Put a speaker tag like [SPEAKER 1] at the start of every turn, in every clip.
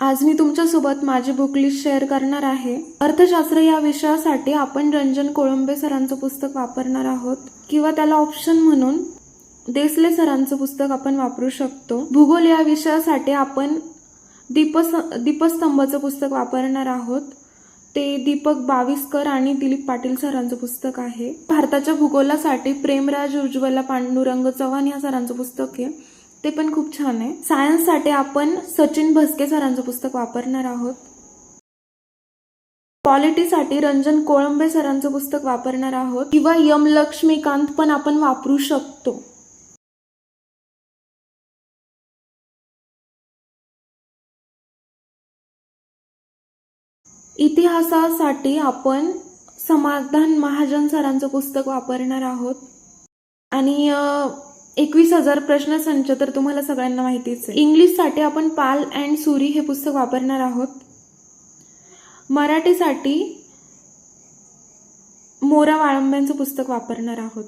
[SPEAKER 1] आज मी तुमच्यासोबत माझी बुक लिस्ट शेअर करणार आहे। अर्थशास्त्र या विषयासाठी आपण रंजन कोळंबे सरांचं पुस्तक वापरणार आहोत किंवा त्याला ऑप्शन म्हणून देसले सरांचं पुस्तक आपण वापरू शकतो। भूगोल या विषयासाठी आपण दीपस्तंभचं पुस्तक वापरणार आहोत। ते दीपक बाविस्कर आणि दिलीप पाटील सरांचं पुस्तक आहे। भारताच्या भूगोलासाठी प्रेमराज उज्ज्वला पांडुरंग चव्हाण या सरांचं पुस्तक आहे, ते पण खूप छान आहे। सायन्ससाठी आपण सचिन भस्के सरांचं पुस्तक वापरणार आहोत। पॉलिटीसाठी रंजन कोळंबे सरांचं पुस्तक वापरणार आहोत किंवा यम लक्ष्मीकांत पण आपण वापरू शकतो। इतिहासासाठी आपण समाधान महाजन सरांचं पुस्तक वापरणार आहोत आणि 21,000 प्रश्नसंच तर तुम्हाला सगळ्यांना माहितीच आहे। इंग्लिशसाठी आपण पाल अँड सुरी हे पुस्तक वापरणार आहोत। मराठीसाठी मोरा वाळंब्यांचं पुस्तक वापरणार आहोत।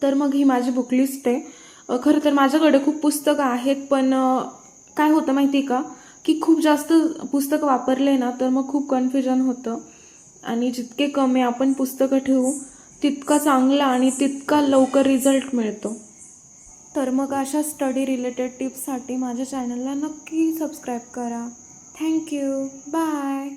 [SPEAKER 1] तर मग ही माझी बुक लिस्ट आहे। खरं तर माझ्याकडे खूप पुस्तकं आहेत, पण काय होतं माहिती का की खूप जास्त पुस्तकं वापरले ना तर मग खूप कन्फ्युजन होतं आणि जितके कमी आपण पुस्तकं ठेवू तितका चांगला आणि तितका लवकर रिझल्ट मिळतो। तर मग अशा स्टडी रिलेटेड टिप्ससाठी माझ्या चॅनलला नक्की सबस्क्राईब करा। Thank you, bye.